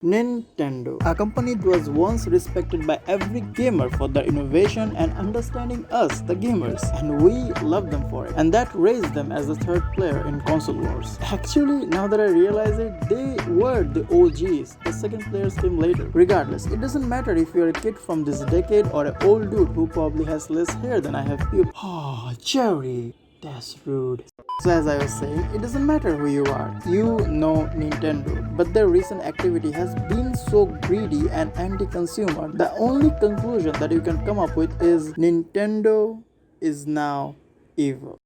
Nintendo, a company that was once respected by every gamer for their innovation and understanding us, the gamers, and we love them for it. And that raised them as the third player in console wars. Actually, now that I realize it, they were the OGs. The second players came later. Regardless, it doesn't matter if you're a kid from this decade or an old dude who probably has less hair than I have pubes. Oh, Jerry, that's rude. So as I was saying, it doesn't matter who you are, you know Nintendo, but their recent activity has been so greedy and anti-consumer. The only conclusion that you can come up with is Nintendo is now evil.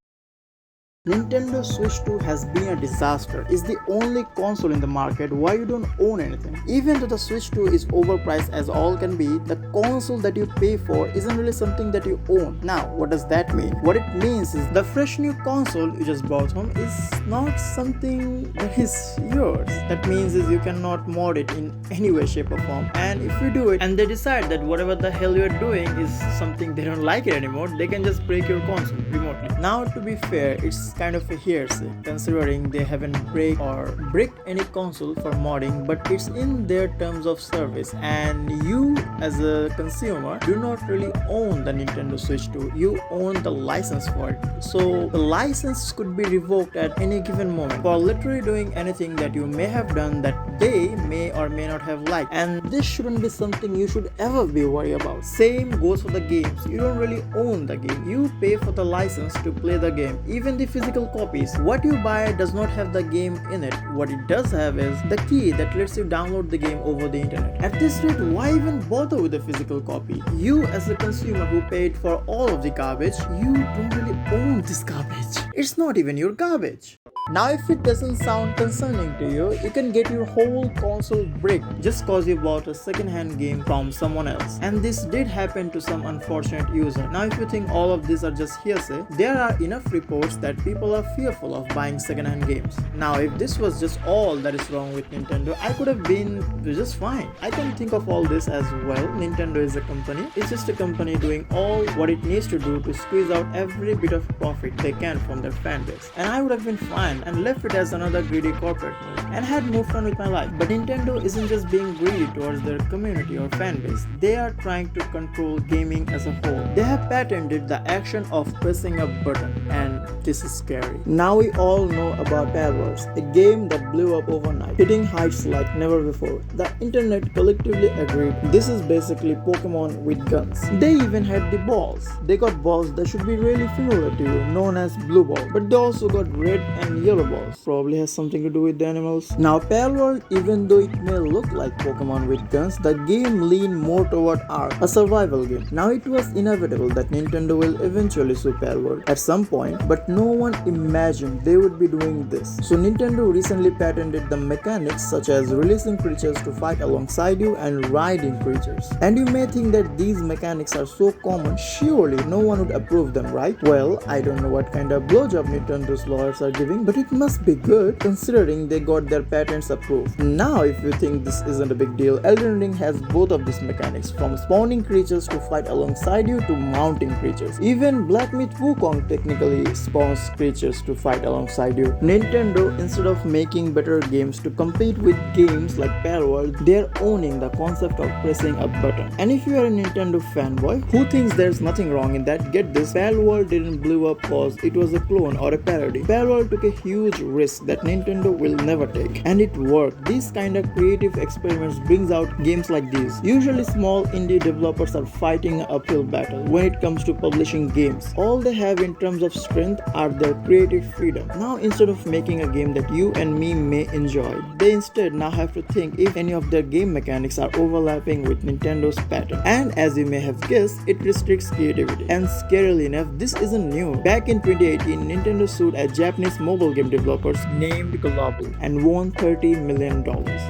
Nintendo Switch 2 has been a disaster. It's the only console in the market why you don't own anything. Even though the Switch 2 is overpriced as all can be, the console that you pay for isn't really something that you own. Now, what does that mean? What it means is the fresh new console you just bought home is not something that is yours. That means is you cannot mod it in any way, shape or form. And if you do it and they decide that whatever the hell you're doing is something they don't like it anymore, they can just break your console remotely. Now, to be fair, it's kind of a hearsay considering they haven't bricked any console for modding, but it's in their terms of service and you as a consumer do not really own the Nintendo Switch 2. You own the license for it, so the license could be revoked at any given moment for literally doing anything that you may have done that they may or may not have liked, and this shouldn't be something you should ever be worried about. Same goes for the games. You don't really own the game, you pay for the license to play the game. Even the physical copies, what you buy does not have the game in it. What it does have is the key that lets you download the game over the internet. At this rate, why even bother with a physical copy? You as a consumer who paid for all of the garbage, you don't really own this garbage. It's not even your garbage. Now, if it doesn't sound concerning to you, you can get your whole console bricked just cause you bought a second-hand game from someone else. And this did happen to some unfortunate user. Now, if you think all of these are just hearsay, there are enough reports that people are fearful of buying second-hand games. Now, if this was just all that is wrong with Nintendo, I could have been just fine. I can think of all this as well. Nintendo is a company. It's just a company doing all what it needs to do to squeeze out every bit of profit they can from their fan base. And I would have been fine and left it as another greedy corporate move and had moved on with my life. But Nintendo isn't just being greedy towards their community or fan base, they are trying to control gaming as a whole. They have patented the action of pressing a button, and this is scary. Now we all know about Palworld, a game that blew up overnight, hitting heights like never before. The internet collectively agreed this is basically Pokemon with guns. They even had the balls. They got balls that should be really familiar to you, known as blue ball, but they also got red and yellow balls. Probably has something to do with the animals. Now, Palworld, even though it may look like Pokemon with guns, the game leaned more toward Ark, a survival game. Now, it was inevitable that Nintendo will eventually sue Palworld at some point, but no one imagined they would be doing this. So, Nintendo recently patented the mechanics such as releasing creatures to fight alongside you and riding creatures. And you may think that these mechanics are so common, surely no one would approve them, right? Well, I don't know what kind of blowjob Nintendo's lawyers are giving, but it must be good considering they got their patents approved. Now, if you think this isn't a big deal, Elden Ring has both of these mechanics, from spawning creatures to fight alongside you to mounting creatures. Even Black Myth Wukong technically spawns creatures to fight alongside you. Nintendo, instead of making better games to compete with games like Palworld, they're owning the concept of pressing a button. And if you are a Nintendo fanboy who thinks there's nothing wrong in that, get this, Palworld didn't blow up cause it was a clone or a parody. Palworld took a huge risk that Nintendo will never take, and it worked. These kind of creative experiments brings out games like these. Usually small indie developers are fighting an uphill battle when it comes to publishing games. All they have in terms of strength are their creative freedom. Now, instead of making a game that you and me may enjoy, they instead now have to think if any of their game mechanics are overlapping with Nintendo's pattern. And as you may have guessed, it restricts creativity. And scarily enough, this isn't new. Back in 2018, Nintendo sued a Japanese mobile game developers named Global and won $30 million.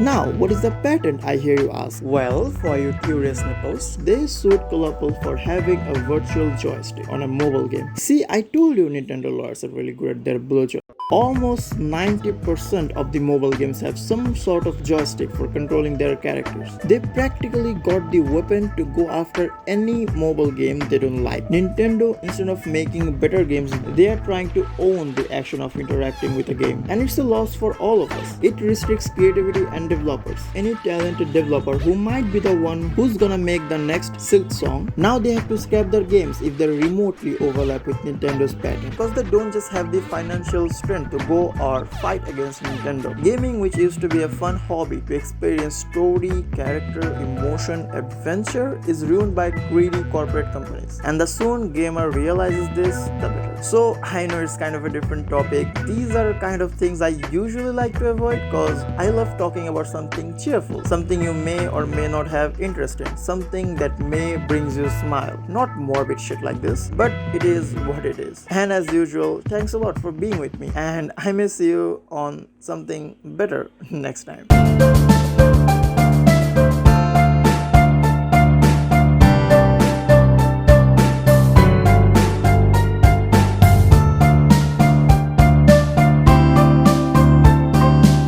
Now, what is the patent, I hear you ask? Well, for you curious nipples, they sued Global for having a virtual joystick on a mobile game. See, I told you Nintendo lawyers are really good at their blowjob. Almost 90% of the mobile games have some sort of joystick for controlling their characters. They practically got the weapon to go after any mobile game they don't like. Nintendo, instead of making better games, they are trying to own the action of interacting with a game. And it's a loss for all of us. It restricts creativity and developers. Any talented developer who might be the one who's gonna make the next Silk Song, now they have to scrap their games if they remotely overlap with Nintendo's pattern. Because they don't just have the financial strength to go or fight against Nintendo. Gaming, which used to be a fun hobby to experience story, character, emotion, adventure, is ruined by greedy corporate companies. And the soon gamer realizes this, the better. So I know it's kind of a different topic. These are kind of things I usually like to avoid because I love talking about something cheerful, something you may or may not have interest in, something that may brings you a smile. Not morbid shit like this, but it is what it is. And as usual, thanks a lot for being with me, and I may see you on something better next time.